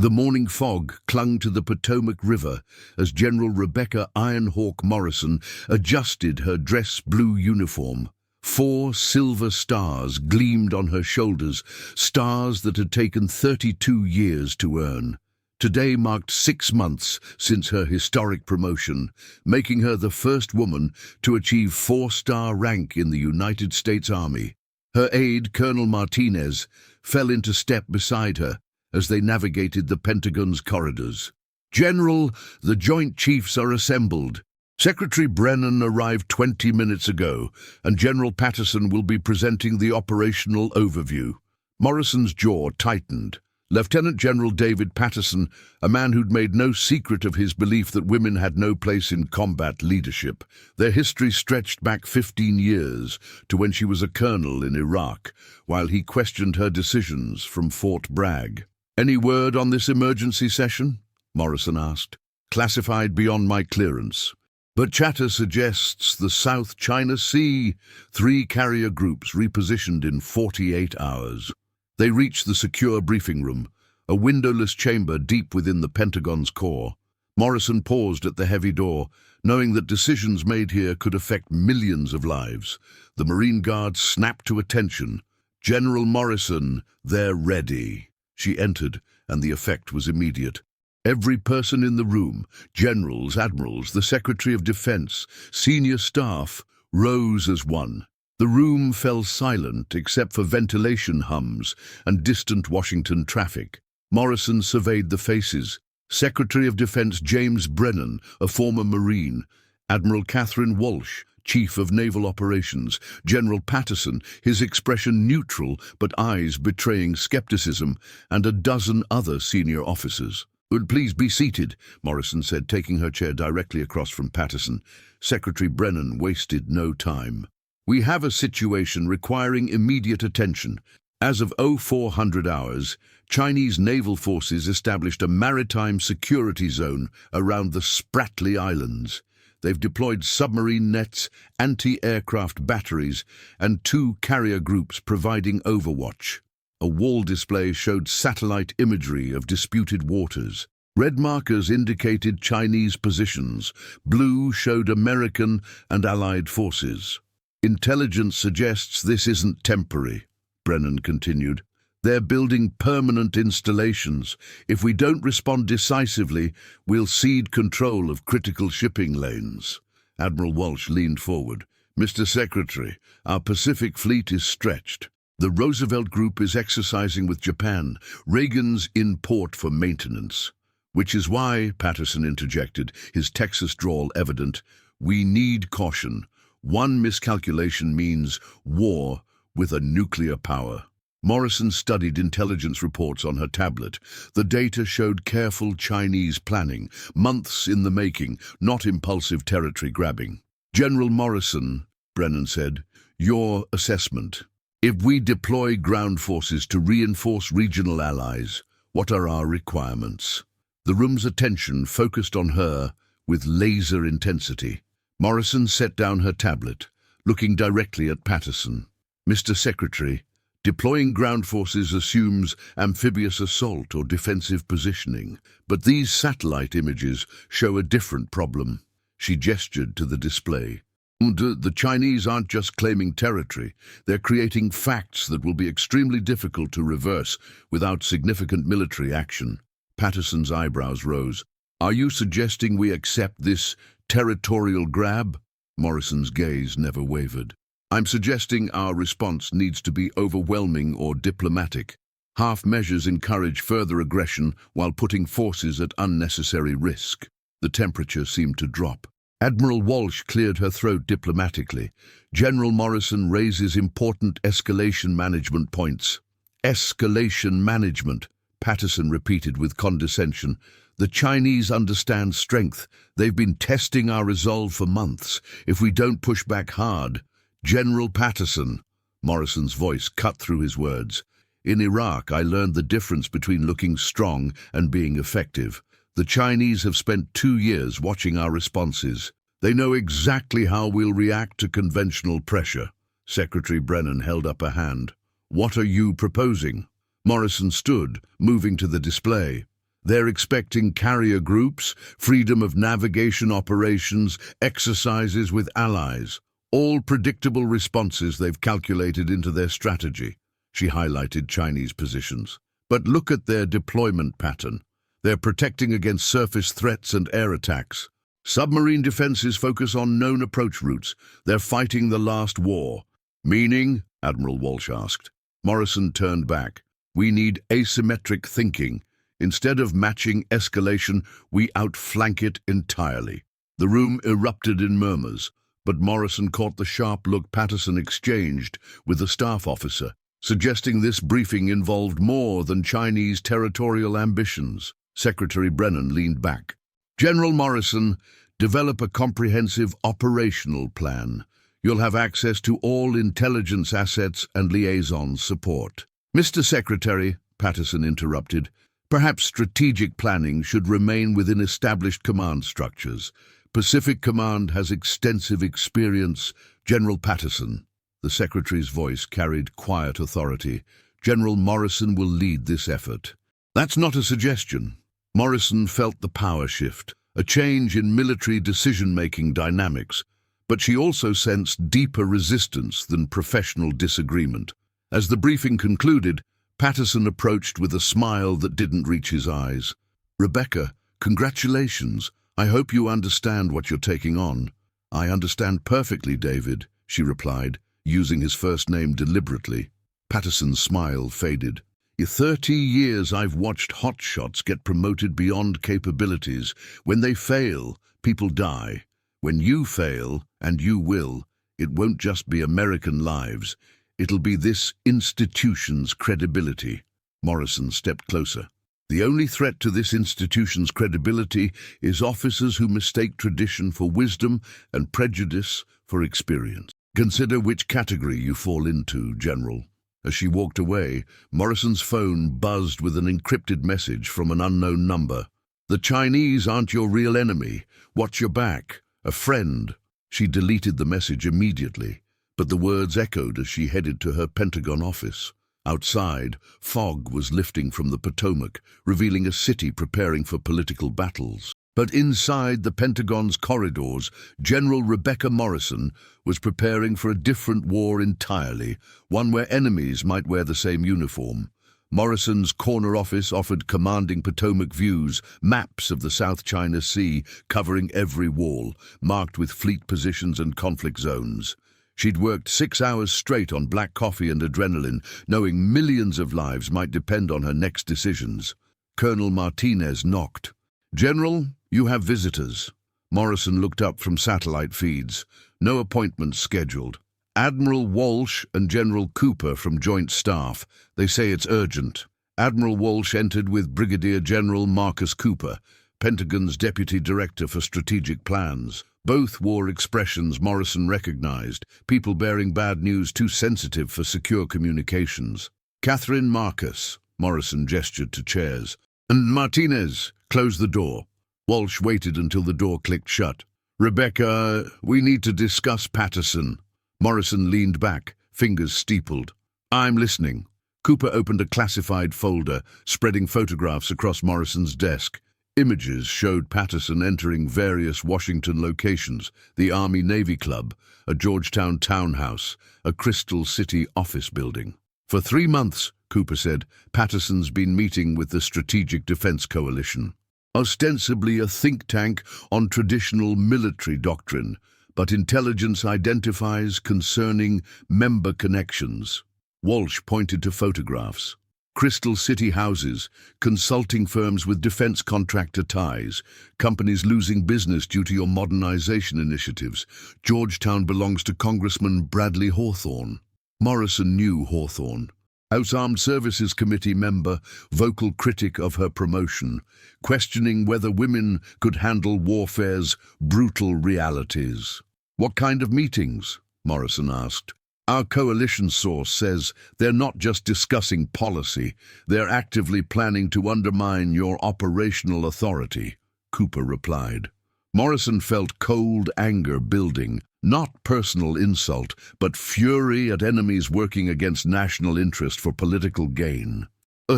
The morning fog clung to the Potomac River as General Rebecca "Iron Hawk" Morrison adjusted her dress blue uniform. 4 silver stars gleamed on her shoulders, stars that had taken 32 years to earn. Today marked 6 months since her historic promotion, making her the first woman to achieve 4-star rank in the United States Army. Her aide, Colonel Martinez, fell into step beside her as they navigated the Pentagon's corridors. "General, the Joint Chiefs are assembled. Secretary Brennan arrived 20 minutes ago, and General Patterson will be presenting the operational overview." Morrison's jaw tightened. Lieutenant General David Patterson, a man who'd made no secret of his belief that women had no place in combat leadership. Their history stretched back 15 years to when she was a colonel in Iraq, while he questioned her decisions from Fort Bragg. "Any word on this emergency session?" Morrison asked. "Classified beyond my clearance. But chatter suggests the South China Sea. 3 carrier groups repositioned in 48 hours. They reached the secure briefing room, a windowless chamber deep within the Pentagon's core. Morrison paused at the heavy door, knowing that decisions made here could affect millions of lives. The Marine Guards snapped to attention. "General Morrison, they're ready." She entered, and the effect was immediate. Every person in the room, generals, admirals, the Secretary of Defense, senior staff, rose as one. The room fell silent except for ventilation hums and distant Washington traffic. Morrison surveyed the faces. Secretary of Defense James Brennan, a former Marine, Admiral Catherine Walsh, Chief of Naval Operations, General Patterson, his expression neutral but eyes betraying skepticism, and a dozen other senior officers. "Would please be seated," Morrison said, taking her chair directly across from Patterson. Secretary Brennan wasted no time. "We have a situation requiring immediate attention. As of 0400 hours, Chinese naval forces established a maritime security zone around the Spratly Islands. They've deployed submarine nets, anti-aircraft batteries, and 2 carrier groups providing overwatch." A wall display showed satellite imagery of disputed waters. Red markers indicated Chinese positions. Blue showed American and Allied forces. "Intelligence suggests this isn't temporary," Brennan continued. "They're building permanent installations. If we don't respond decisively, we'll cede control of critical shipping lanes." Admiral Walsh leaned forward. "Mr. Secretary, our Pacific Fleet is stretched. The Roosevelt Group is exercising with Japan. Reagan's in port for maintenance. Which is why," Patterson interjected, his Texas drawl evident, "we need caution. One miscalculation means war with a nuclear power." Morrison studied intelligence reports on her tablet. The data showed careful Chinese planning, months in the making, not impulsive territory grabbing. "General Morrison," Brennan said, "your assessment. If we deploy ground forces to reinforce regional allies, what are our requirements?" The room's attention focused on her with laser intensity. Morrison set down her tablet, looking directly at Patterson. "Mr. Secretary, deploying ground forces assumes amphibious assault or defensive positioning, but these satellite images show a different problem." She gestured to the display. "The Chinese aren't just claiming territory, they're creating facts that will be extremely difficult to reverse without significant military action." Patterson's eyebrows rose. "Are you suggesting we accept this territorial grab?" Morrison's gaze never wavered. "I'm suggesting our response needs to be overwhelming or diplomatic. Half measures encourage further aggression while putting forces at unnecessary risk." The temperature seemed to drop. Admiral Walsh cleared her throat diplomatically. "General Morrison raises important escalation management points." "Escalation management," Patterson repeated with condescension. "The Chinese understand strength. They've been testing our resolve for months. If we don't push back hard—" "General Patterson," Morrison's voice cut through his words. "In Iraq, I learned the difference between looking strong and being effective. The Chinese have spent 2 years watching our responses. They know exactly how we'll react to conventional pressure." Secretary Brennan held up a hand. "What are you proposing?" Morrison stood, moving to the display. They're expecting carrier groups, freedom of navigation operations, exercises with allies. All predictable responses they've calculated into their strategy. She highlighted Chinese positions. But look at their deployment pattern. They're protecting against surface threats and air attacks. Submarine defenses focus on known approach routes. They're fighting the last war. Meaning? Admiral Walsh asked. Morrison turned back. We need asymmetric thinking. Instead of matching escalation, we outflank it entirely. The room erupted in murmurs, but Morrison caught the sharp look Patterson exchanged with the staff officer, suggesting this briefing involved more than Chinese territorial ambitions. Secretary Brennan leaned back. General Morrison, develop a comprehensive operational plan. You'll have access to all intelligence assets and liaison support. Mr. Secretary, Patterson interrupted, perhaps strategic planning should remain within established command structures. Pacific Command has extensive experience. General Patterson. The Secretary's voice carried quiet authority. General Morrison will lead this effort. That's not a suggestion. Morrison felt the power shift, a change in military decision-making dynamics, but she also sensed deeper resistance than professional disagreement. As the briefing concluded, Patterson approached with a smile that didn't reach his eyes. Rebecca, congratulations. I hope you understand what you're taking on. I understand perfectly, David, she replied, using his first name deliberately. Patterson's smile faded. In 30 years I've watched hotshots get promoted beyond capabilities. When they fail, people die. When you fail, and you will, it won't just be American lives. It'll be this institution's credibility. Morrison stepped closer. The only threat to this institution's credibility is officers who mistake tradition for wisdom and prejudice for experience. Consider which category you fall into, General. As she walked away, Morrison's phone buzzed with an encrypted message from an unknown number. The Chinese aren't your real enemy. Watch your back. A friend. She deleted the message immediately, but the words echoed as she headed to her Pentagon office. Outside, fog was lifting from the Potomac, revealing a city preparing for political battles. But inside the Pentagon's corridors, General Rebecca Morrison was preparing for a different war entirely, one where enemies might wear the same uniform. Morrison's corner office offered commanding Potomac views, maps of the South China Sea covering every wall, marked with fleet positions and conflict zones. She'd worked 6 hours straight on black coffee and adrenaline, knowing millions of lives might depend on her next decisions. Colonel Martinez knocked. "General, you have visitors." Morrison looked up from satellite feeds. No appointments scheduled. "Admiral Walsh and General Cooper from Joint Staff. They say it's urgent." Admiral Walsh entered with Brigadier General Marcus Cooper, Pentagon's Deputy Director for Strategic Plans. Both wore expressions Morrison recognized, people bearing bad news too sensitive for secure communications. "Catherine Marcus," Morrison gestured to chairs. "And Martinez, close the door." Walsh waited until the door clicked shut. "Rebecca, we need to discuss Patterson." Morrison leaned back, fingers steepled. "I'm listening." Cooper opened a classified folder, spreading photographs across Morrison's desk. Images showed Patterson entering various Washington locations, the Army-Navy Club, a Georgetown townhouse, a Crystal City office building. For 3 months, Cooper said, Patterson's been meeting with the Strategic Defense Coalition. Ostensibly a think tank on traditional military doctrine, but intelligence identifies concerning member connections. Walsh pointed to photographs. Crystal City houses, consulting firms with defense contractor ties, companies losing business due to your modernization initiatives. Georgetown belongs to Congressman Bradley Hawthorne. Morrison knew Hawthorne. House Armed Services Committee member, vocal critic of her promotion, questioning whether women could handle warfare's brutal realities. "What kind of meetings?" Morrison asked. "Our coalition source says they're not just discussing policy, they're actively planning to undermine your operational authority," Cooper replied. Morrison felt cold anger building, not personal insult, but fury at enemies working against national interest for political gain.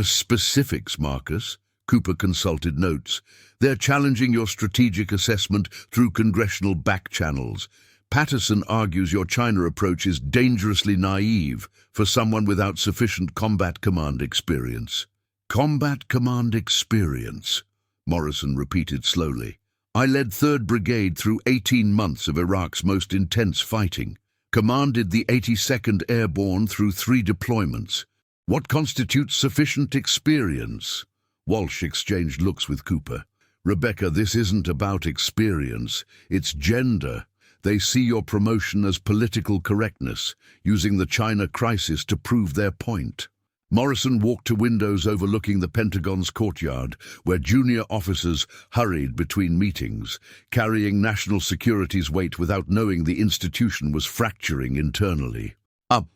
"Specifics, Marcus," Cooper consulted notes. They're challenging your strategic assessment through congressional back channels. Patterson argues your China approach is dangerously naive for someone without sufficient combat command experience. Combat command experience, Morrison repeated slowly. I led 3rd Brigade through 18 months of Iraq's most intense fighting, commanded the 82nd Airborne through 3 deployments. What constitutes sufficient experience? Walsh exchanged looks with Cooper. Rebecca, this isn't about experience, it's gender. They see your promotion as political correctness, using the China crisis to prove their point. Morrison walked to windows overlooking the Pentagon's courtyard, where junior officers hurried between meetings, carrying national security's weight without knowing the institution was fracturing internally.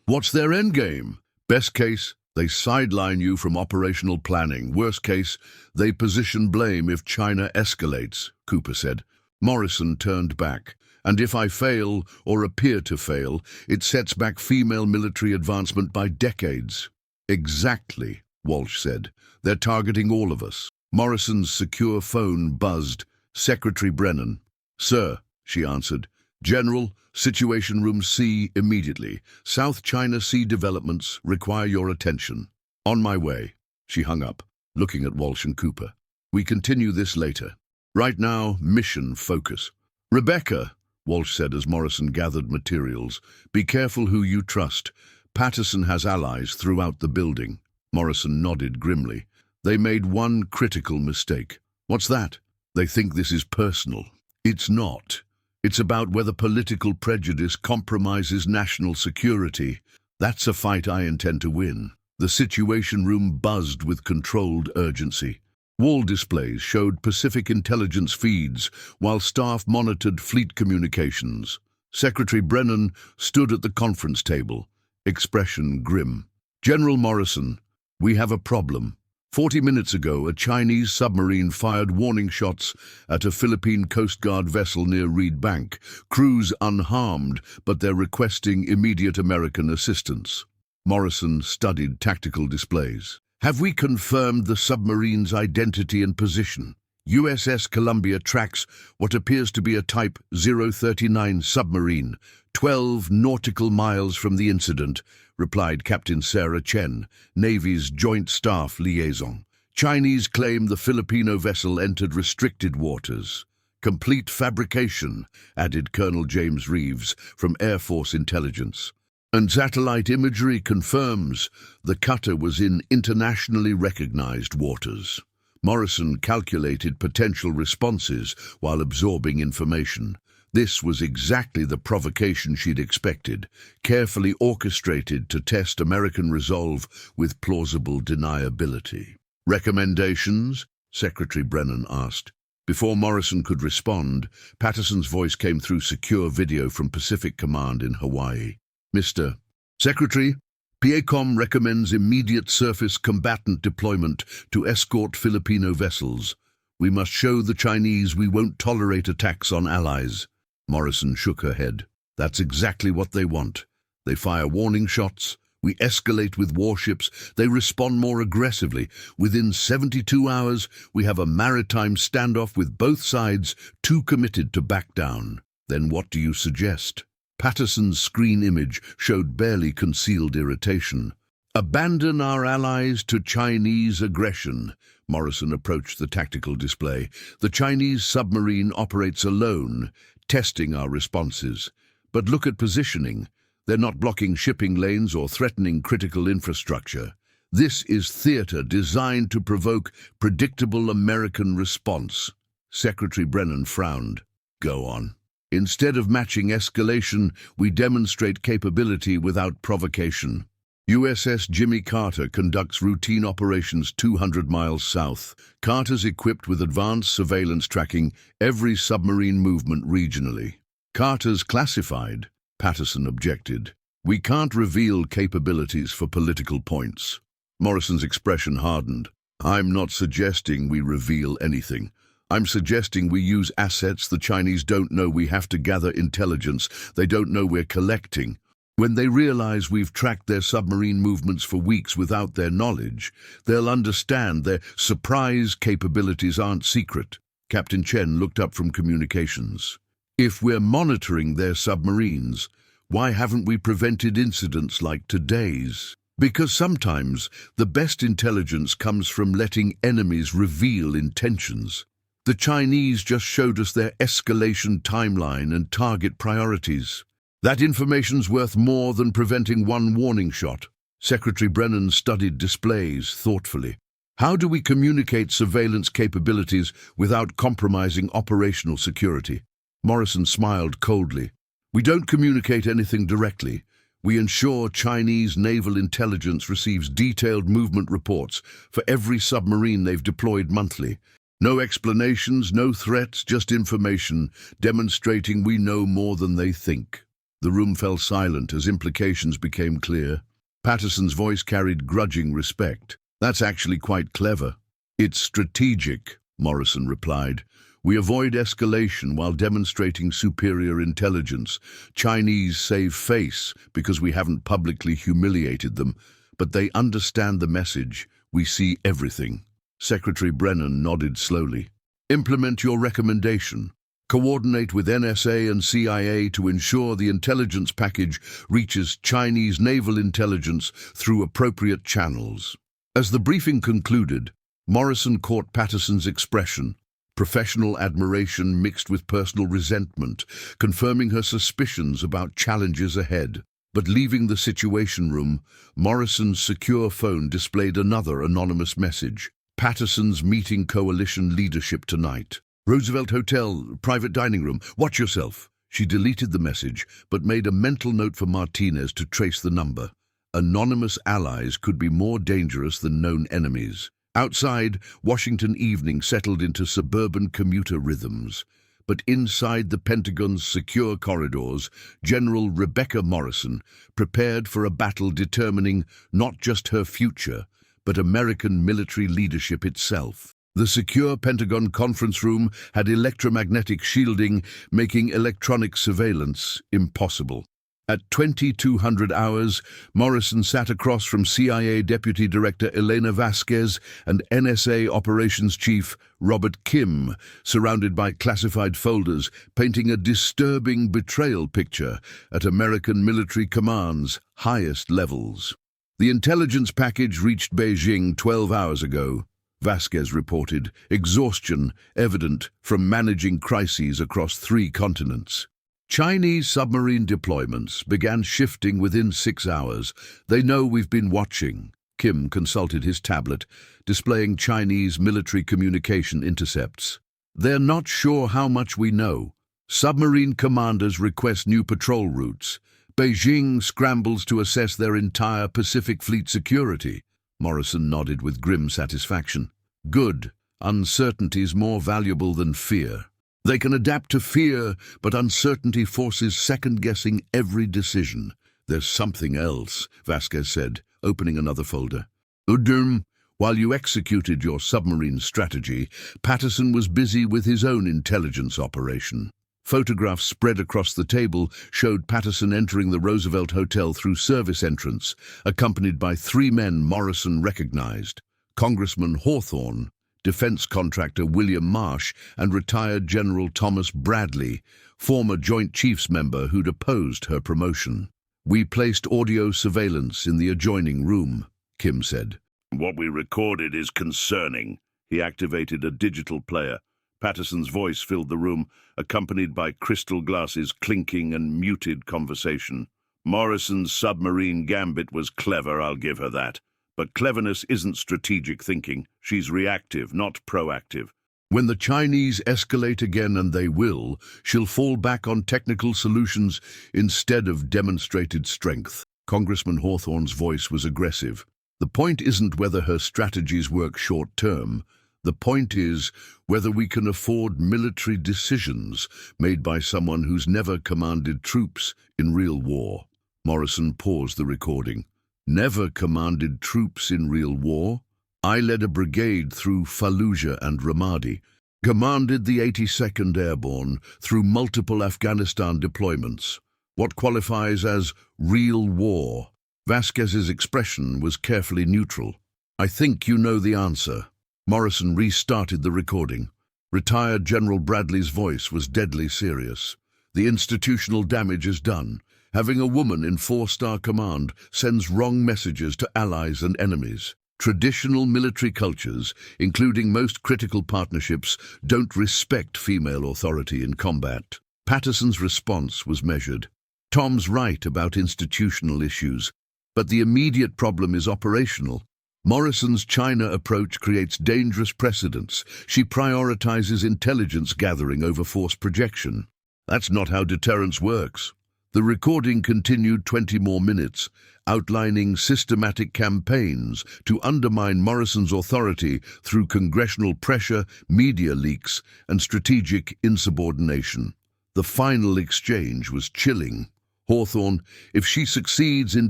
What's their endgame? Best case, they sideline you from operational planning. Worst case, they position blame if China escalates, Cooper said. Morrison turned back. And if I fail, or appear to fail, it sets back female military advancement by decades. Exactly, Walsh said. They're targeting all of us. Morrison's secure phone buzzed. Secretary Brennan. Sir, she answered. General, Situation Room C immediately. South China Sea developments require your attention. On my way. She hung up, looking at Walsh and Cooper. We continue this later. Right now, mission focus. Rebecca, Walsh said as Morrison gathered materials, be careful who you trust. Patterson has allies throughout the building. Morrison nodded grimly. They made one critical mistake. What's that? They think this is personal. It's not. It's about whether political prejudice compromises national security. That's a fight I intend to win. The Situation Room buzzed with controlled urgency. Wall displays showed Pacific intelligence feeds, while staff monitored fleet communications. Secretary Brennan stood at the conference table, expression grim. General Morrison, we have a problem. 40 minutes ago, a Chinese submarine fired warning shots at a Philippine Coast Guard vessel near Reed Bank. Crews unharmed, but they're requesting immediate American assistance. Morrison studied tactical displays. Have we confirmed the submarine's identity and position? USS Columbia tracks what appears to be a Type 039 submarine, 12 nautical miles from the incident, replied Captain Sarah Chen, Navy's Joint Staff Liaison. Chinese claim the Filipino vessel entered restricted waters. Complete fabrication, added Colonel James Reeves from Air Force Intelligence. And satellite imagery confirms the cutter was in internationally recognized waters. Morrison calculated potential responses while absorbing information. This was exactly the provocation she'd expected, carefully orchestrated to test American resolve with plausible deniability. Recommendations? Secretary Brennan asked. Before Morrison could respond, Patterson's voice came through secure video from Pacific Command in Hawaii. Mr. Secretary, PACOM recommends immediate surface combatant deployment to escort Filipino vessels. We must show the Chinese we won't tolerate attacks on allies. Morrison shook her head. That's exactly what they want. They fire warning shots. We escalate with warships. They respond more aggressively. Within 72 hours, we have a maritime standoff with both sides too committed to back down. Then what do you suggest? Patterson's screen image showed barely concealed irritation. Abandon our allies to Chinese aggression. Morrison approached the tactical display. The Chinese submarine operates alone, testing our responses. But look at positioning. They're not blocking shipping lanes or threatening critical infrastructure. This is theater designed to provoke predictable American response. Secretary Brennan frowned. Go on. Instead of matching escalation, we demonstrate capability without provocation. USS Jimmy Carter conducts routine operations 200 miles south. Carter's equipped with advanced surveillance tracking every submarine movement regionally. Carter's classified, Patterson objected. We can't reveal capabilities for political points. Morrison's expression hardened. I'm not suggesting we reveal anything. I'm suggesting we use assets the Chinese don't know. We have to gather intelligence they don't know we're collecting. When they realize we've tracked their submarine movements for weeks without their knowledge, they'll understand their surprise capabilities aren't secret. Captain Chen looked up from communications. If we're monitoring their submarines, why haven't we prevented incidents like today's? Because sometimes the best intelligence comes from letting enemies reveal intentions. The Chinese just showed us their escalation timeline and target priorities. That information's worth more than preventing one warning shot. Secretary Brennan studied displays thoughtfully. How do we communicate surveillance capabilities without compromising operational security? Morrison smiled coldly. We don't communicate anything directly. We ensure Chinese naval intelligence receives detailed movement reports for every submarine they've deployed monthly. No explanations, no threats, just information demonstrating we know more than they think. The room fell silent as implications became clear. Patterson's voice carried grudging respect. That's actually quite clever. It's strategic, Morrison replied. We avoid escalation while demonstrating superior intelligence. Chinese save face because we haven't publicly humiliated them, but they understand the message. We see everything. Secretary Brennan nodded slowly. Implement your recommendation. Coordinate with NSA and CIA to ensure the intelligence package reaches Chinese naval intelligence through appropriate channels. As the briefing concluded, Morrison caught Patterson's expression, professional admiration mixed with personal resentment, confirming her suspicions about challenges ahead. But leaving the situation room, Morrison's secure phone displayed another anonymous message. Patterson's meeting coalition leadership tonight. Roosevelt Hotel, private dining room. Watch yourself. She deleted the message, but made a mental note for Martinez to trace the number. Anonymous allies could be more dangerous than known enemies. Outside, Washington evening settled into suburban commuter rhythms. But inside the Pentagon's secure corridors, General Rebecca Morrison prepared for a battle determining not just her future, but American military leadership itself. The secure Pentagon conference room had electromagnetic shielding, making electronic surveillance impossible. At 2200 hours, Morrison sat across from CIA Deputy Director Elena Vasquez and NSA Operations Chief Robert Kim, surrounded by classified folders, painting a disturbing betrayal picture at American military command's highest levels. The intelligence package reached Beijing 12 hours ago, Vasquez reported, exhaustion evident from managing crises across 3 continents. Chinese submarine deployments began shifting within 6 hours. They know we've been watching. Kim consulted his tablet, displaying Chinese military communication intercepts. They're not sure how much we know. Submarine commanders request new patrol routes. Beijing scrambles to assess their entire Pacific Fleet security. Morrison nodded with grim satisfaction. Good. Uncertainty's more valuable than fear. They can adapt to fear, but uncertainty forces second-guessing every decision. There's something else, Vasquez said, opening another folder. Udum, while you executed your submarine strategy, Patterson was busy with his own intelligence operation. Photographs spread across the table showed Patterson entering the Roosevelt Hotel through service entrance, accompanied by 3 men Morrison recognized: Congressman Hawthorne, defense contractor William Marsh, and retired General Thomas Bradley, former Joint Chiefs member who'd opposed her promotion. We placed audio surveillance in the adjoining room, Kim said. What we recorded is concerning. He activated a digital player. Patterson's voice filled the room, accompanied by crystal glasses clinking and muted conversation. Morrison's submarine gambit was clever, I'll give her that. But cleverness isn't strategic thinking. She's reactive, not proactive. When the Chinese escalate again, and they will, she'll fall back on technical solutions instead of demonstrated strength. Congressman Hawthorne's voice was aggressive. The point isn't whether her strategies work short-term. The point is whether we can afford military decisions made by someone who's never commanded troops in real war. Morrison paused the recording. Never commanded troops in real war? I led a brigade through Fallujah and Ramadi, commanded the 82nd Airborne through multiple Afghanistan deployments. What qualifies as real war? Vasquez's expression was carefully neutral. I think you know the answer. Morrison restarted the recording. Retired General Bradley's voice was deadly serious. The institutional damage is done. Having a woman in 4-star command sends wrong messages to allies and enemies. Traditional military cultures, including most critical partnerships, don't respect female authority in combat. Patterson's response was measured. Tom's right about institutional issues, but the immediate problem is operational. Morrison's China approach creates dangerous precedents. She prioritizes intelligence gathering over force projection. That's not how deterrence works. The recording continued 20 more minutes, outlining systematic campaigns to undermine Morrison's authority through congressional pressure, media leaks, and strategic insubordination. The final exchange was chilling. Hawthorne, if she succeeds in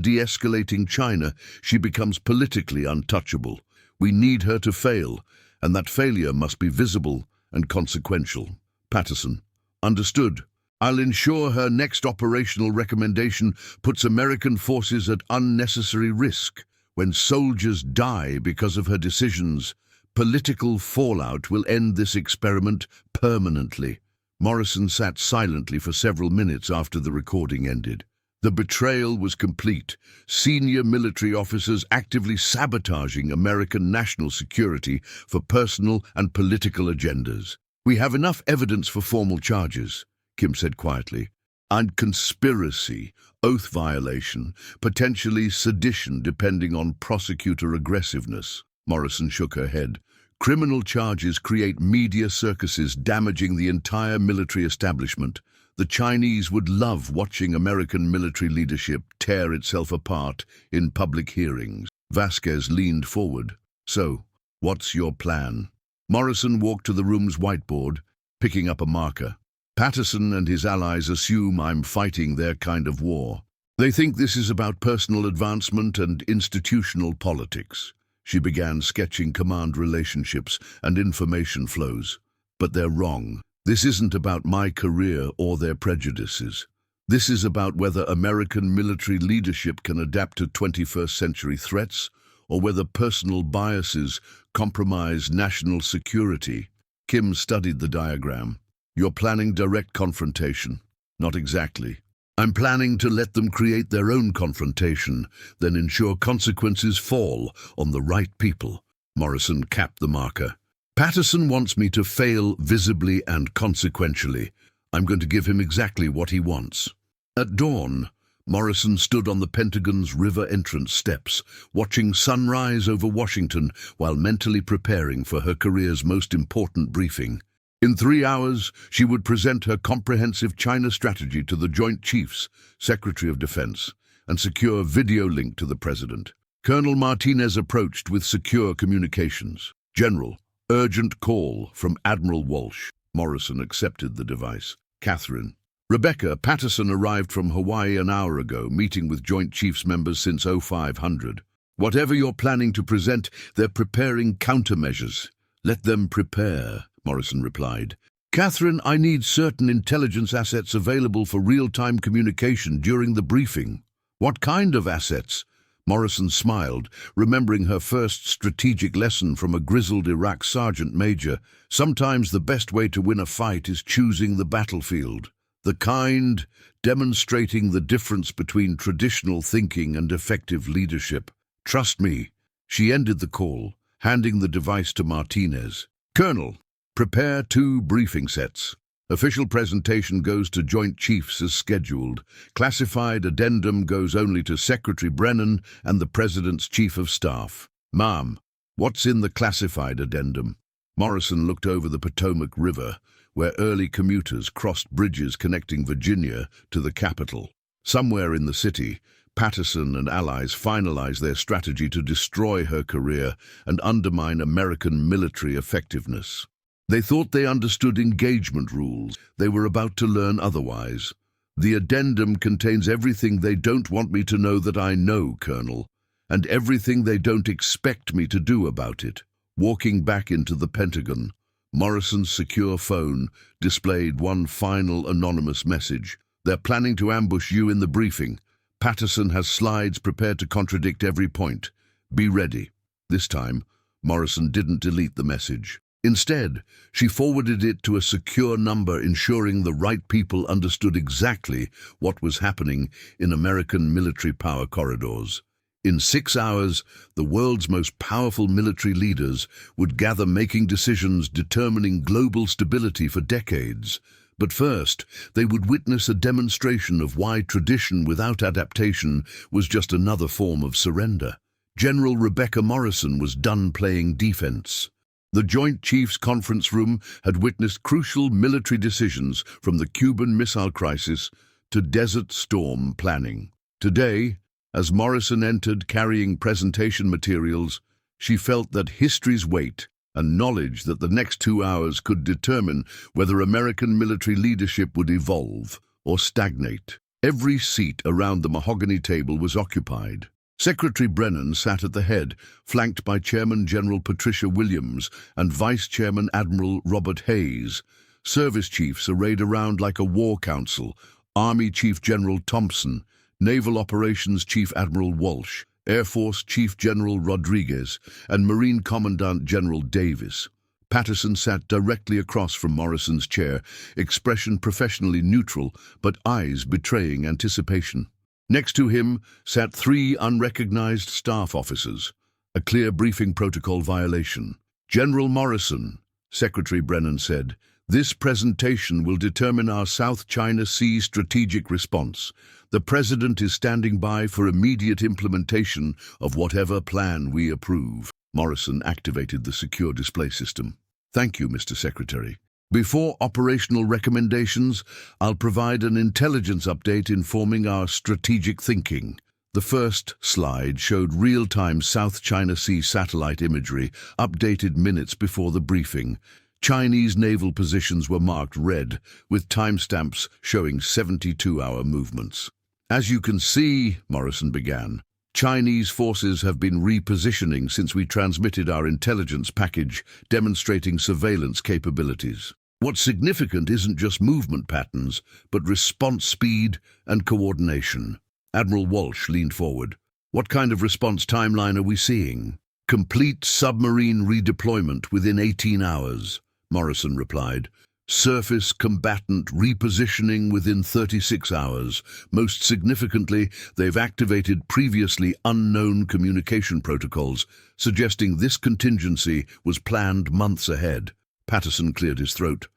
de-escalating China, she becomes politically untouchable. We need her to fail, and that failure must be visible and consequential. Patterson, understood. I'll ensure her next operational recommendation puts American forces at unnecessary risk. When soldiers die because of her decisions, political fallout will end this experiment permanently. Morrison sat silently for several minutes after the recording ended. The betrayal was complete. Senior military officers actively sabotaging American national security for personal and political agendas. We have enough evidence for formal charges, Kim said quietly. And conspiracy, oath violation, potentially sedition depending on prosecutor aggressiveness. Morrison shook her head. Criminal charges create media circuses damaging the entire military establishment. The Chinese would love watching American military leadership tear itself apart in public hearings. Vasquez leaned forward. So, what's your plan? Morrison walked to the room's whiteboard, picking up a marker. Patterson and his allies assume I'm fighting their kind of war. They think this is about personal advancement and institutional politics. She began sketching command relationships and information flows. But they're wrong. This isn't about my career or their prejudices. This is about whether American military leadership can adapt to 21st century threats or whether personal biases compromise national security. Kim studied the diagram. You're planning direct confrontation. Not exactly. I'm planning to let them create their own confrontation, then ensure consequences fall on the right people. Morrison capped the marker. Patterson wants me to fail visibly and consequentially. I'm going to give him exactly what he wants. At dawn, Morrison stood on the Pentagon's river entrance steps, watching sunrise over Washington while mentally preparing for her career's most important briefing. In 3 hours, she would present her comprehensive China strategy to the Joint Chiefs, Secretary of Defense, and secure video link to the President. Colonel Martinez approached with secure communications. General, urgent call from Admiral Walsh. Morrison accepted the device. Catherine. Rebecca, Patterson arrived from Hawaii an hour ago, meeting with Joint Chiefs members since 0500. Whatever you're planning to present, they're preparing countermeasures. Let them prepare, Morrison replied. Catherine, I need certain intelligence assets available for real-time communication during the briefing. What kind of assets? Morrison smiled, remembering her first strategic lesson from a grizzled Iraq sergeant major. Sometimes the best way to win a fight is choosing the battlefield. The kind demonstrating the difference between traditional thinking and effective leadership. Trust me. She ended the call, handing the device to Martinez. Colonel, prepare 2 briefing sets. Official presentation goes to Joint Chiefs as scheduled. Classified addendum goes only to Secretary Brennan and the President's Chief of Staff. Ma'am, what's in the classified addendum? Morrison looked over the Potomac River, where early commuters crossed bridges connecting Virginia to the capital. Somewhere in the city, Patterson and allies finalized their strategy to destroy her career and undermine American military effectiveness. They thought they understood engagement rules. They were about to learn otherwise. The addendum contains everything they don't want me to know that I know, Colonel, and everything they don't expect me to do about it. Walking back into the Pentagon, Morrison's secure phone displayed one final anonymous message. They're planning to ambush you in the briefing. Patterson has slides prepared to contradict every point. Be ready." This time, Morrison didn't delete the message. Instead, she forwarded it to a secure number, ensuring the right people understood exactly what was happening in American military power corridors. In 6 hours, the world's most powerful military leaders would gather, making decisions determining global stability for decades. But first, they would witness a demonstration of why tradition without adaptation was just another form of surrender. General Rebecca Morrison was done playing defense. The Joint Chiefs Conference Room had witnessed crucial military decisions, from the Cuban Missile Crisis to Desert Storm planning. Today, as Morrison entered carrying presentation materials, she felt that history's weight and knowledge that the next 2 hours could determine whether American military leadership would evolve or stagnate. Every seat around the mahogany table was occupied. Secretary Brennan sat at the head, flanked by Chairman General Patricia Williams and Vice Chairman Admiral Robert Hayes. Service chiefs arrayed around like a war council: Army Chief General Thompson, Naval Operations Chief Admiral Walsh, Air Force Chief General Rodriguez, and Marine Commandant General Davis. Patterson sat directly across from Morrison's chair, expression professionally neutral, but eyes betraying anticipation. Next to him sat 3 unrecognized staff officers, a clear briefing protocol violation. "General Morrison," Secretary Brennan said, "this presentation will determine our South China Sea strategic response. The President is standing by for immediate implementation of whatever plan we approve." Morrison activated the secure display system. "Thank you, Mr. Secretary. Before operational recommendations, I'll provide an intelligence update informing our strategic thinking." The first slide showed real-time South China Sea satellite imagery, updated minutes before the briefing. Chinese naval positions were marked red, with timestamps showing 72-hour movements. "As you can see," Morrison began, "Chinese forces have been repositioning since we transmitted our intelligence package demonstrating surveillance capabilities. What's significant isn't just movement patterns, but response speed and coordination." Admiral Walsh leaned forward. "What kind of response timeline are we seeing?" "Complete submarine redeployment within 18 hours, Morrison replied. "Surface combatant repositioning within 36 hours. Most significantly, they've activated previously unknown communication protocols, suggesting this contingency was planned months ahead." Patterson cleared his throat.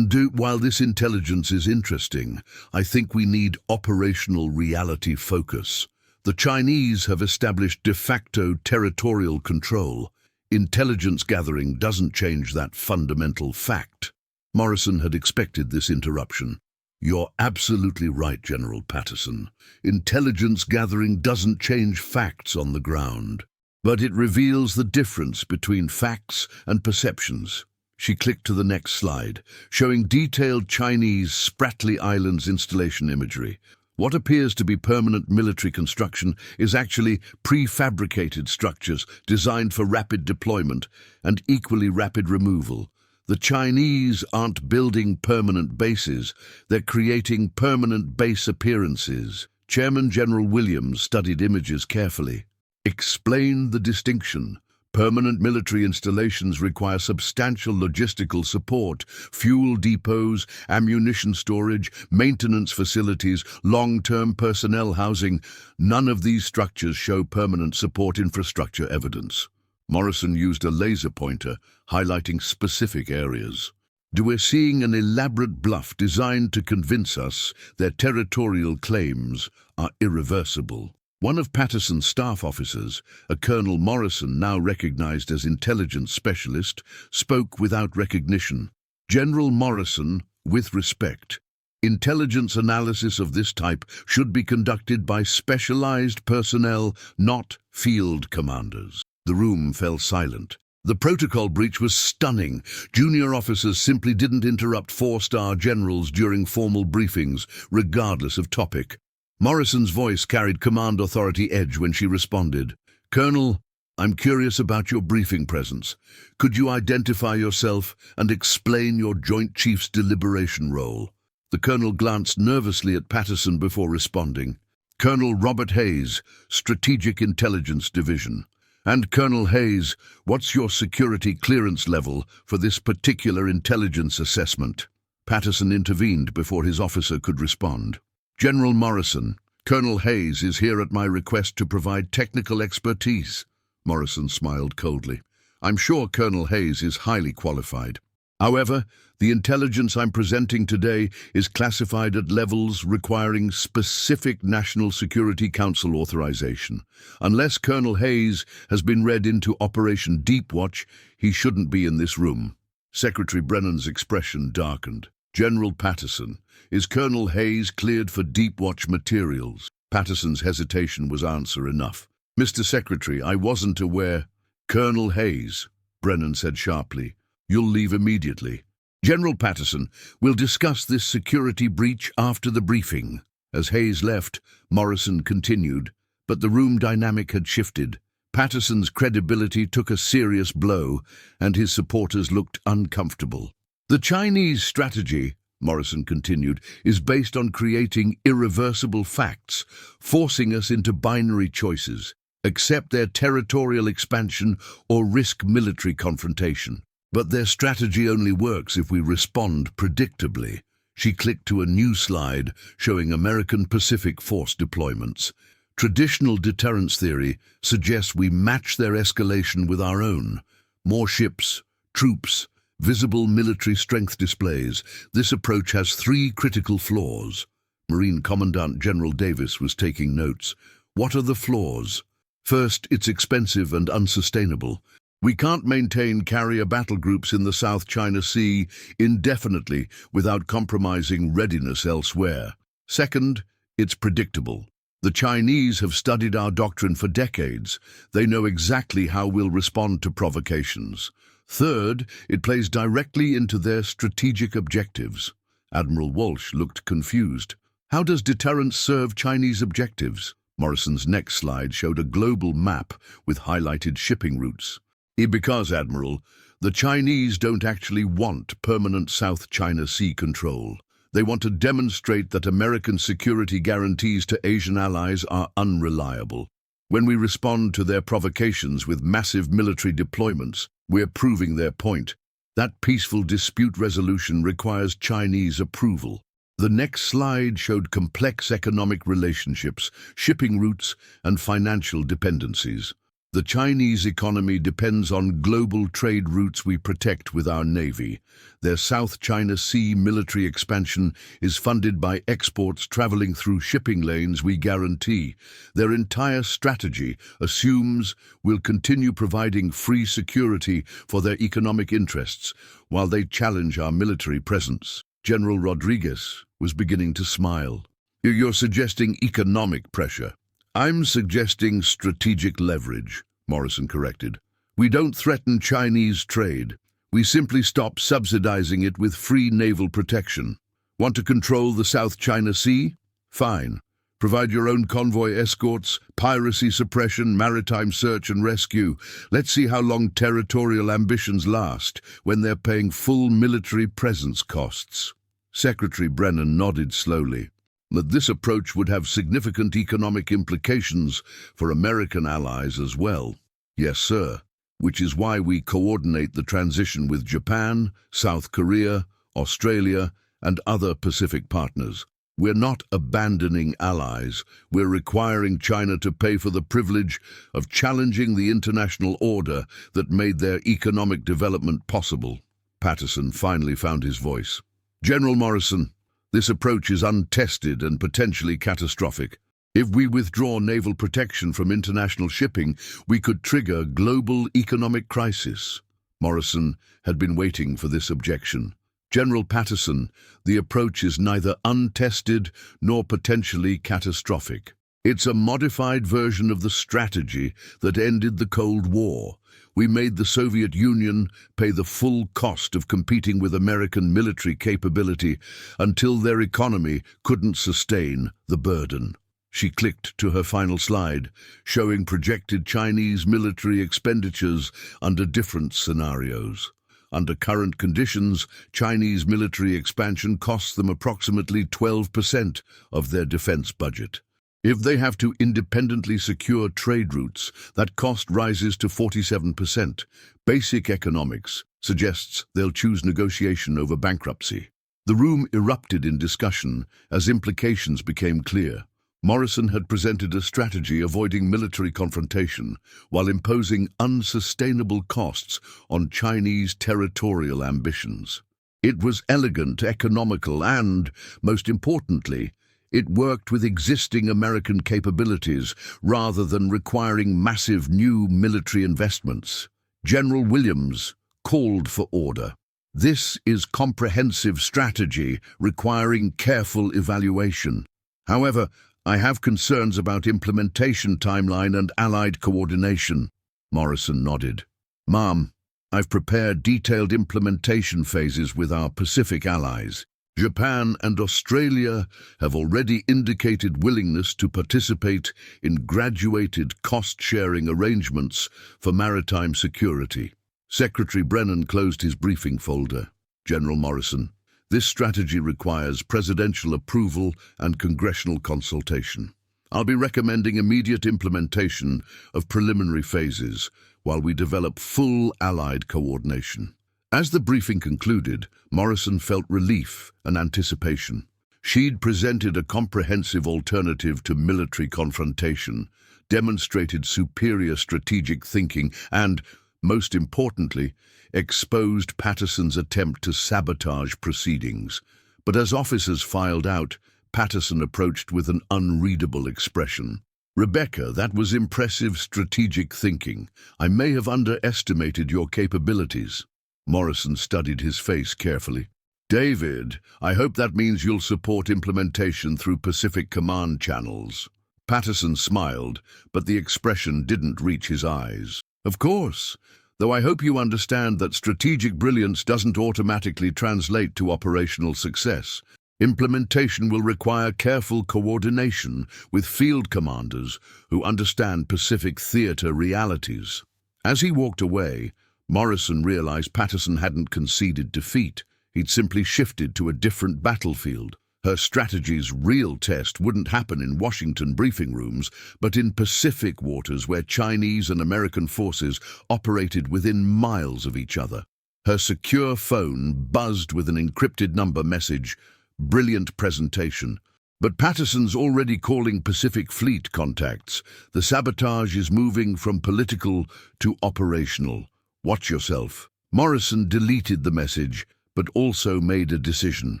While this intelligence is interesting, I think we need operational reality focus. The Chinese have established de facto territorial control. Intelligence gathering doesn't change that fundamental fact." Morrison had expected this interruption. "You're absolutely right, General Patterson. Intelligence gathering doesn't change facts on the ground, but it reveals the difference between facts and perceptions." She clicked to the next slide, showing detailed Chinese Spratly Islands installation imagery. What appears to be permanent military construction is actually prefabricated structures designed for rapid deployment and equally rapid removal. The Chinese aren't building permanent bases, they're creating permanent base appearances. Chairman General Williams studied images carefully. "Explain the distinction." "Permanent military installations require substantial logistical support: fuel depots, ammunition storage, maintenance facilities, long-term personnel housing. None of these structures show permanent support infrastructure evidence." Morrison used a laser pointer, highlighting specific areas. "We're seeing an elaborate bluff designed to convince us their territorial claims are irreversible." One of Patterson's staff officers, a Colonel Morrison now recognized as intelligence specialist, spoke without recognition. "General Morrison, with respect, intelligence analysis of this type should be conducted by specialized personnel, not field commanders." The room fell silent. The protocol breach was stunning. Junior officers simply didn't interrupt 4-star generals during formal briefings, regardless of topic. Morrison's voice carried command authority edge when she responded. "Colonel, I'm curious about your briefing presence. Could you identify yourself and explain your Joint Chiefs deliberation role?" The colonel glanced nervously at Patterson before responding. Colonel Robert Hayes, Strategic Intelligence Division. And Colonel Hayes, what's your security clearance level for this particular intelligence assessment? Patterson intervened before his officer could respond. General Morrison, Colonel Hayes is here at my request to provide technical expertise. Morrison smiled coldly. I'm sure Colonel Hayes is highly qualified. However, the intelligence I'm presenting today is classified at levels requiring specific National Security Council authorization. Unless Colonel Hayes has been read into Operation Deepwatch, he shouldn't be in this room. Secretary Brennan's expression darkened. General Patterson, is Colonel Hayes cleared for Deepwatch materials? Patterson's hesitation was answer enough. Mr. Secretary, I wasn't aware. Colonel Hayes, Brennan said sharply. You'll leave immediately. General Patterson, we'll discuss this security breach after the briefing. As Hayes left, Morrison continued, but the room dynamic had shifted. Patterson's credibility took a serious blow, and his supporters looked uncomfortable. The Chinese strategy, Morrison continued, is based on creating irreversible facts, forcing us into binary choices, accept their territorial expansion or risk military confrontation. But their strategy only works if we respond predictably. She clicked to a new slide showing American Pacific Force deployments. Traditional deterrence theory suggests we match their escalation with our own. More ships, troops, visible military strength displays. This approach has three critical flaws. Marine Commandant General Davis was taking notes. What are the flaws? First, it's expensive and unsustainable. We can't maintain carrier battle groups in the South China Sea indefinitely without compromising readiness elsewhere. Second, it's predictable. The Chinese have studied our doctrine for decades. They know exactly how we'll respond to provocations. Third, it plays directly into their strategic objectives. Admiral Walsh looked confused. How does deterrence serve Chinese objectives? Morrison's next slide showed a global map with highlighted shipping routes. Because, Admiral, the Chinese don't actually want permanent South China Sea control. They want to demonstrate that American security guarantees to Asian allies are unreliable. When we respond to their provocations with massive military deployments, we're proving their point. That peaceful dispute resolution requires Chinese approval. The next slide showed complex economic relationships, shipping routes, and financial dependencies. The Chinese economy depends on global trade routes we protect with our Navy. Their South China Sea military expansion is funded by exports traveling through shipping lanes we guarantee. Their entire strategy assumes we'll continue providing free security for their economic interests while they challenge our military presence. General Rodriguez was beginning to smile. You're suggesting economic pressure. I'm suggesting strategic leverage, Morrison corrected. We don't threaten Chinese trade. We simply stop subsidizing it with free naval protection. Want to control the South China Sea? Fine. Provide your own convoy escorts, piracy suppression, maritime search and rescue. Let's see how long territorial ambitions last when they're paying full military presence costs. Secretary Brennan nodded slowly. That this approach would have significant economic implications for American allies as well. Yes, sir. Which is why we coordinate the transition with Japan, South Korea, Australia, and other Pacific partners. We're not abandoning allies. We're requiring China to pay for the privilege of challenging the international order that made their economic development possible. Patterson finally found his voice. General Morrison, this approach is untested and potentially catastrophic. If we withdraw naval protection from international shipping, we could trigger global economic crisis. Morrison had been waiting for this objection. General Patterson, the approach is neither untested nor potentially catastrophic. It's a modified version of the strategy that ended the Cold War. We made the Soviet Union pay the full cost of competing with American military capability until their economy couldn't sustain the burden. She clicked to her final slide, showing projected Chinese military expenditures under different scenarios. Under current conditions, Chinese military expansion costs them approximately 12% of their defense budget. If they have to independently secure trade routes, that cost rises to 47%. Basic economics suggests they'll choose negotiation over bankruptcy. The room erupted in discussion as implications became clear. Morrison had presented a strategy avoiding military confrontation while imposing unsustainable costs on Chinese territorial ambitions. It was elegant, economical, and, most importantly, it worked with existing American capabilities rather than requiring massive new military investments. General Williams called for order. This is comprehensive strategy requiring careful evaluation. However, I have concerns about implementation timeline and allied coordination. Morrison nodded. Ma'am, I've prepared detailed implementation phases with our Pacific allies. Japan and Australia have already indicated willingness to participate in graduated cost-sharing arrangements for maritime security. Secretary Brennan closed his briefing folder. General Morrison, this strategy requires presidential approval and congressional consultation. I'll be recommending immediate implementation of preliminary phases while we develop full allied coordination. As the briefing concluded, Morrison felt relief and anticipation. She'd presented a comprehensive alternative to military confrontation, demonstrated superior strategic thinking, and, most importantly, exposed Patterson's attempt to sabotage proceedings. But as officers filed out, Patterson approached with an unreadable expression. Rebecca, that was impressive strategic thinking. I may have underestimated your capabilities. Morrison studied his face carefully. David, I hope that means you'll support implementation through Pacific Command channels. Patterson smiled, but the expression didn't reach his eyes. Of course, though I hope you understand that strategic brilliance doesn't automatically translate to operational success. Implementation will require careful coordination with field commanders who understand Pacific theater realities. As he walked away, Morrison realized Patterson hadn't conceded defeat. He'd simply shifted to a different battlefield. Her strategy's real test wouldn't happen in Washington briefing rooms, but in Pacific waters where Chinese and American forces operated within miles of each other. Her secure phone buzzed with an encrypted number message, "Brilliant presentation." But Patterson's already calling Pacific Fleet contacts. The sabotage is moving from political to operational. Watch yourself. Morrison deleted the message, but also made a decision.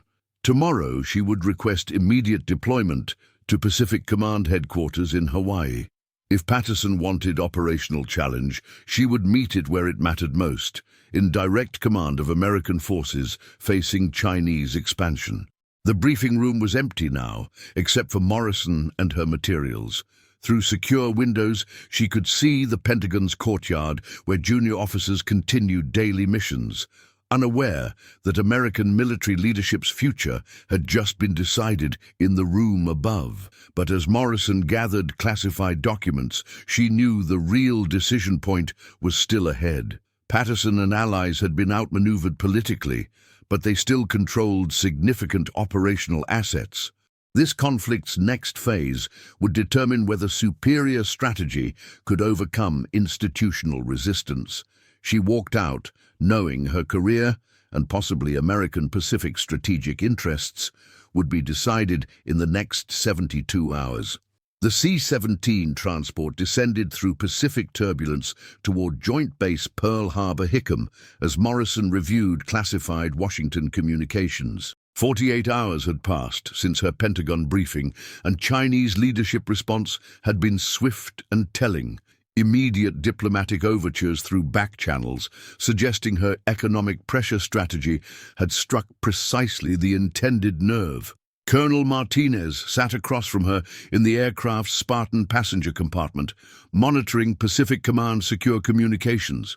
Tomorrow she would request immediate deployment to Pacific Command headquarters in Hawaii. If Patterson wanted operational challenge, she would meet it where it mattered most, in direct command of American forces facing Chinese expansion. The briefing room was empty now, except for Morrison and her materials. Through secure windows, she could see the Pentagon's courtyard where junior officers continued daily missions, unaware that American military leadership's future had just been decided in the room above. But as Morrison gathered classified documents, she knew the real decision point was still ahead. Patterson and allies had been outmaneuvered politically, but they still controlled significant operational assets. This conflict's next phase would determine whether superior strategy could overcome institutional resistance. She walked out, knowing her career and possibly American Pacific strategic interests would be decided in the next 72 hours. The C-17 transport descended through Pacific turbulence toward Joint Base Pearl Harbor-Hickam as Morrison reviewed classified Washington communications. 48 hours had passed since her Pentagon briefing, and Chinese leadership response had been swift and telling. Immediate diplomatic overtures through back channels, suggesting her economic pressure strategy had struck precisely the intended nerve. Colonel Martinez sat across from her in the aircraft's Spartan passenger compartment, monitoring Pacific Command secure communications.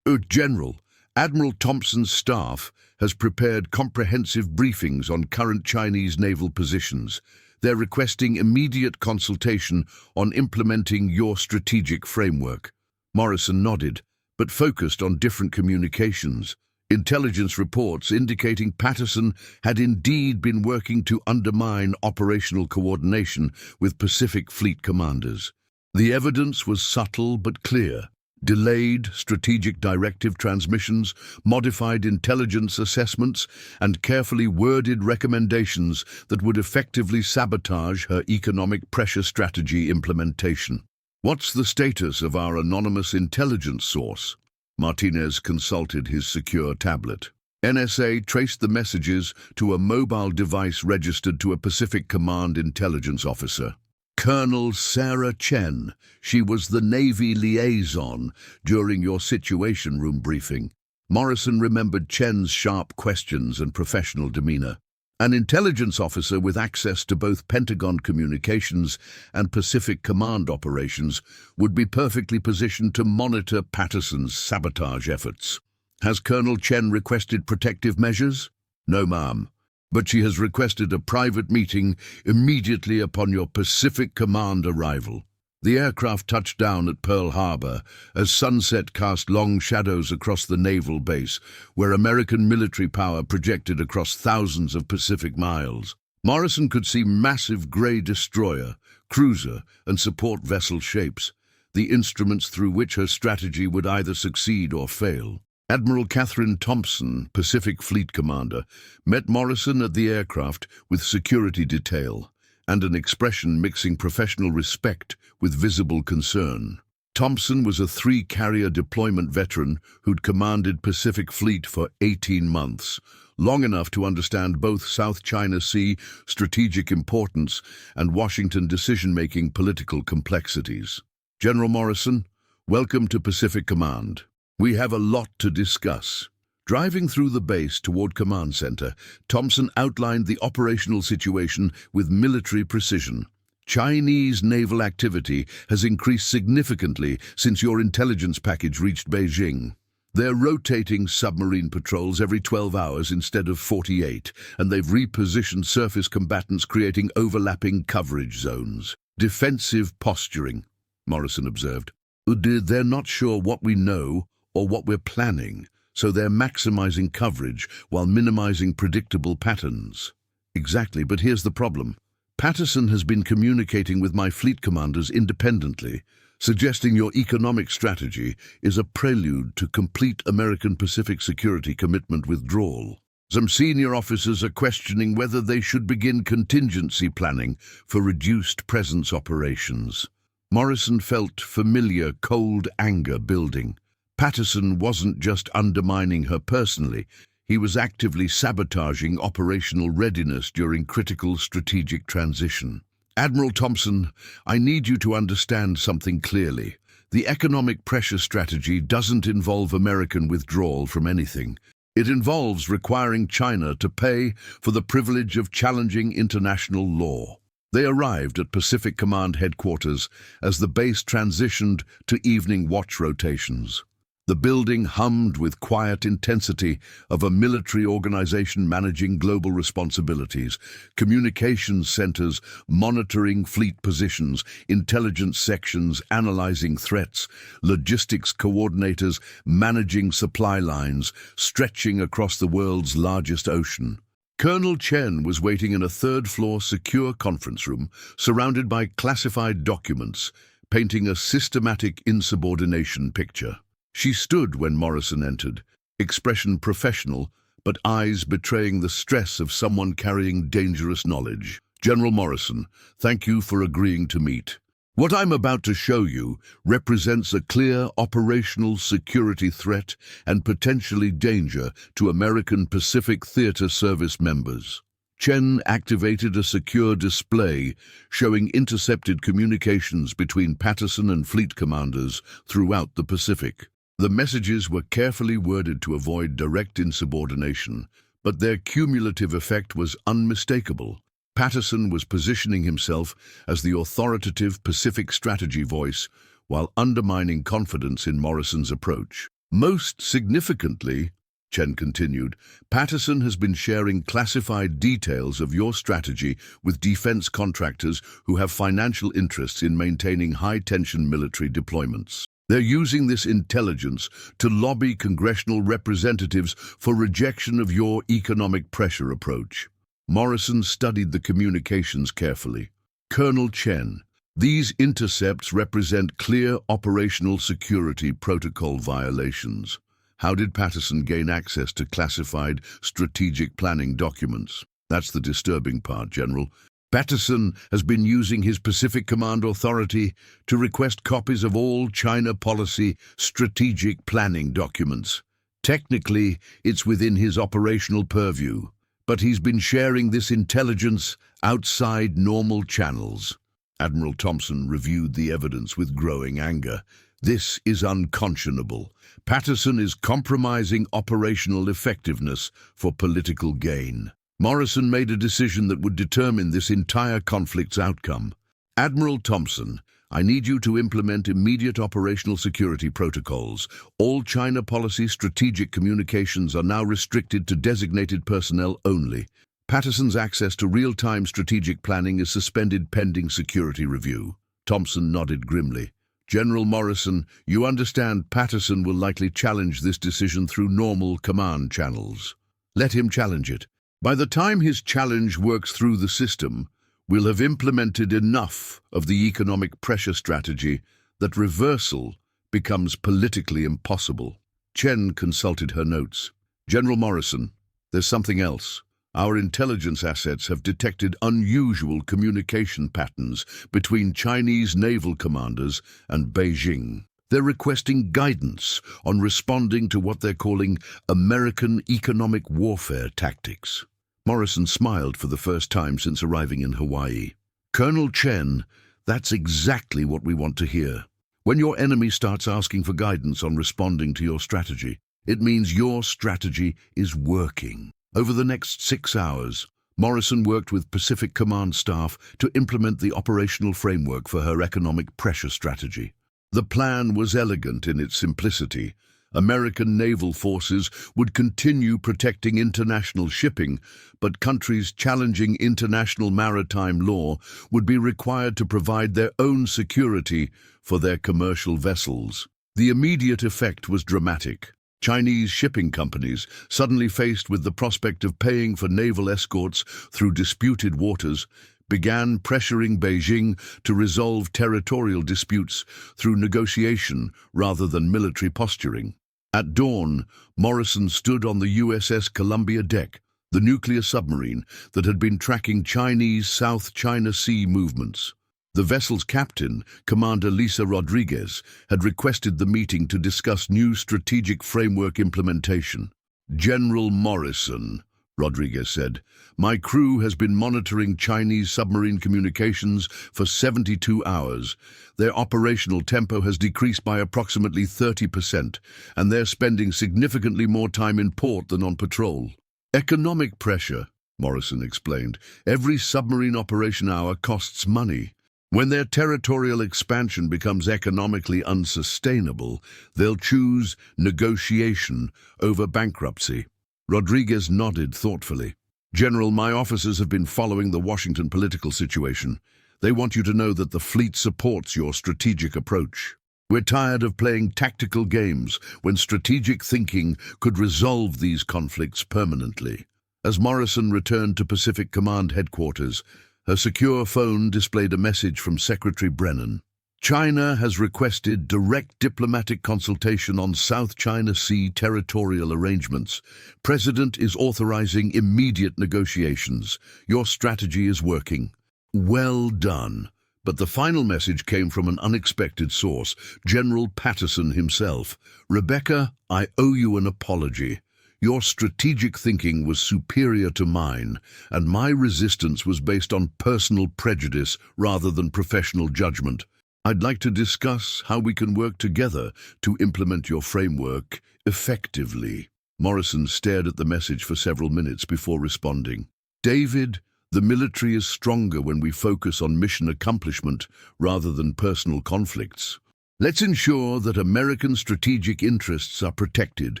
General, Admiral Thompson's staff has prepared comprehensive briefings on current Chinese naval positions. They're requesting immediate consultation on implementing your strategic framework. Morrison nodded, but focused on different communications. Intelligence reports indicating Patterson had indeed been working to undermine operational coordination with Pacific Fleet commanders. The evidence was subtle but clear. Delayed strategic directive transmissions, modified intelligence assessments, and carefully worded recommendations that would effectively sabotage her economic pressure strategy implementation. What's the status of our anonymous intelligence source? Martinez consulted his secure tablet. NSA traced the messages to a mobile device registered to a Pacific Command intelligence officer. Colonel Sarah Chen. She was the Navy liaison during your Situation Room briefing. Morrison remembered Chen's sharp questions and professional demeanor. An intelligence officer with access to both Pentagon communications and Pacific Command operations would be perfectly positioned to monitor Patterson's sabotage efforts. Has Colonel Chen requested protective measures? No, ma'am. But she has requested a private meeting immediately upon your Pacific Command arrival. The aircraft touched down at Pearl Harbor as sunset cast long shadows across the naval base, where American military power projected across thousands of Pacific miles. Morrison could see massive gray destroyer, cruiser, and support vessel shapes, the instruments through which her strategy would either succeed or fail. Admiral Catherine Thompson, Pacific Fleet Commander, met Morrison at the aircraft with security detail and an expression mixing professional respect with visible concern. Thompson was a 3-carrier deployment veteran who'd commanded Pacific Fleet for 18 months, long enough to understand both South China Sea strategic importance and Washington decision-making political complexities. General Morrison, welcome to Pacific Command. We have a lot to discuss. Driving through the base toward Command Center, Thompson outlined the operational situation with military precision. Chinese naval activity has increased significantly since your intelligence package reached Beijing. They're rotating submarine patrols every 12 hours instead of 48, and they've repositioned surface combatants, creating overlapping coverage zones. Defensive posturing, Morrison observed. They're not sure what we know or what we're planning, so they're maximizing coverage while minimizing predictable patterns. Exactly, but here's the problem. Patterson has been communicating with my fleet commanders independently, suggesting your economic strategy is a prelude to complete American Pacific security commitment withdrawal. Some senior officers are questioning whether they should begin contingency planning for reduced presence operations. Morrison felt familiar, cold anger building. Patterson wasn't just undermining her personally, he was actively sabotaging operational readiness during critical strategic transition. Admiral Thompson, I need you to understand something clearly. The economic pressure strategy doesn't involve American withdrawal from anything. It involves requiring China to pay for the privilege of challenging international law. They arrived at Pacific Command headquarters as the base transitioned to evening watch rotations. The building hummed with quiet intensity of a military organization managing global responsibilities, communications centers monitoring fleet positions, intelligence sections analyzing threats, logistics coordinators managing supply lines stretching across the world's largest ocean. Colonel Chen was waiting in a third-floor secure conference room surrounded by classified documents, painting a systematic insubordination picture. She stood when Morrison entered, expression professional, but eyes betraying the stress of someone carrying dangerous knowledge. General Morrison, thank you for agreeing to meet. What I'm about to show you represents a clear operational security threat and potentially danger to American Pacific Theater Service members. Chen activated a secure display showing intercepted communications between Patterson and fleet commanders throughout the Pacific. The messages were carefully worded to avoid direct insubordination, but their cumulative effect was unmistakable. Patterson was positioning himself as the authoritative Pacific strategy voice while undermining confidence in Morrison's approach. Most significantly, Chen continued, Patterson has been sharing classified details of your strategy with defense contractors who have financial interests in maintaining high-tension military deployments. They're using this intelligence to lobby congressional representatives for rejection of your economic pressure approach. Morrison studied the communications carefully. Colonel Chen, these intercepts represent clear operational security protocol violations. How did Patterson gain access to classified strategic planning documents? That's the disturbing part, General. Patterson has been using his Pacific Command authority to request copies of all China policy strategic planning documents. Technically, it's within his operational purview, but he's been sharing this intelligence outside normal channels. Admiral Thompson reviewed the evidence with growing anger. This is unconscionable. Patterson is compromising operational effectiveness for political gain. Morrison made a decision that would determine this entire conflict's outcome. Admiral Thompson, I need you to implement immediate operational security protocols. All China policy strategic communications are now restricted to designated personnel only. Patterson's access to real-time strategic planning is suspended pending security review. Thompson nodded grimly. General Morrison, you understand Patterson will likely challenge this decision through normal command channels. Let him challenge it. By the time his challenge works through the system, we'll have implemented enough of the economic pressure strategy that reversal becomes politically impossible. Chen consulted her notes. General Morrison, there's something else. Our intelligence assets have detected unusual communication patterns between Chinese naval commanders and Beijing. They're requesting guidance on responding to what they're calling American economic warfare tactics. Morrison smiled for the first time since arriving in Hawaii. Colonel Chen, that's exactly what we want to hear. When your enemy starts asking for guidance on responding to your strategy, it means your strategy is working. Over the next 6 hours, Morrison worked with Pacific Command staff to implement the operational framework for her economic pressure strategy. The plan was elegant in its simplicity. American naval forces would continue protecting international shipping, but countries challenging international maritime law would be required to provide their own security for their commercial vessels. The immediate effect was dramatic. Chinese shipping companies, suddenly faced with the prospect of paying for naval escorts through disputed waters, began pressuring Beijing to resolve territorial disputes through negotiation rather than military posturing. At dawn, Morrison stood on the USS Columbia deck, the nuclear submarine that had been tracking Chinese South China Sea movements. The vessel's captain, Commander Lisa Rodriguez, had requested the meeting to discuss new strategic framework implementation. General Morrison, Rodriguez said, my crew has been monitoring Chinese submarine communications for 72 hours. Their operational tempo has decreased by approximately 30%, and they're spending significantly more time in port than on patrol. Economic pressure, Morrison explained. Every submarine operation hour costs money. When their territorial expansion becomes economically unsustainable, they'll choose negotiation over bankruptcy. Rodriguez nodded thoughtfully. General, my officers have been following the Washington political situation. They want you to know that the fleet supports your strategic approach. We're tired of playing tactical games when strategic thinking could resolve these conflicts permanently. As Morrison returned to Pacific Command headquarters, her secure phone displayed a message from Secretary Brennan. China has requested direct diplomatic consultation on South China Sea territorial arrangements. President is authorizing immediate negotiations. Your strategy is working. Well done. But the final message came from an unexpected source, General Patterson himself. Rebecca, I owe you an apology. Your strategic thinking was superior to mine, and my resistance was based on personal prejudice rather than professional judgment. I'd like to discuss how we can work together to implement your framework effectively. Morrison stared at the message for several minutes before responding. David, the military is stronger when we focus on mission accomplishment rather than personal conflicts. Let's ensure that American strategic interests are protected,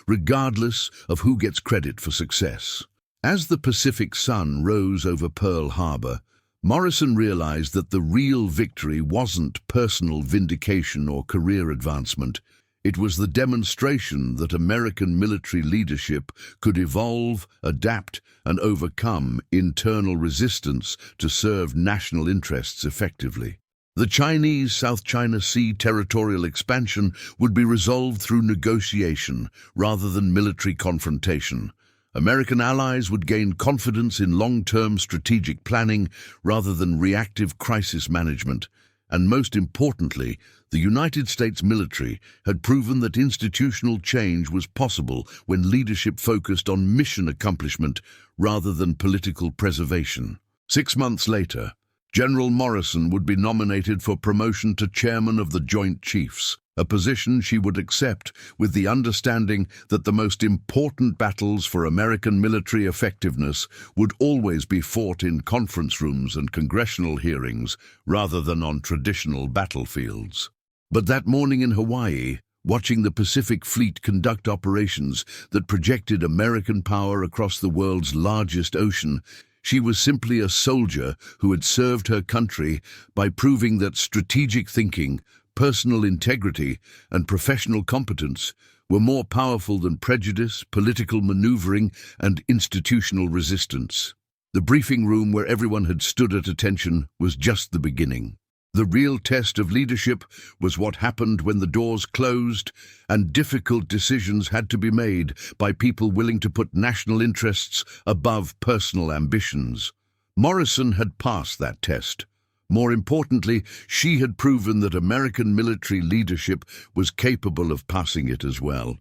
regardless of who gets credit for success. As the Pacific sun rose over Pearl Harbor, Morrison realized that the real victory wasn't personal vindication or career advancement. It was the demonstration that American military leadership could evolve, adapt, and overcome internal resistance to serve national interests effectively. The Chinese South China Sea territorial expansion would be resolved through negotiation rather than military confrontation. American allies would gain confidence in long-term strategic planning rather than reactive crisis management. And most importantly, the United States military had proven that institutional change was possible when leadership focused on mission accomplishment rather than political preservation. 6 months later, General Morrison would be nominated for promotion to chairman of the Joint Chiefs, a position she would accept with the understanding that the most important battles for American military effectiveness would always be fought in conference rooms and congressional hearings rather than on traditional battlefields. But that morning in Hawaii, watching the Pacific Fleet conduct operations that projected American power across the world's largest ocean, she was simply a soldier who had served her country by proving that strategic thinking, personal integrity, and professional competence were more powerful than prejudice, political maneuvering, and institutional resistance. The briefing room where everyone had stood at attention was just the beginning. The real test of leadership was what happened when the doors closed and difficult decisions had to be made by people willing to put national interests above personal ambitions. Morrison had passed that test. More importantly, she had proven that American military leadership was capable of passing it as well.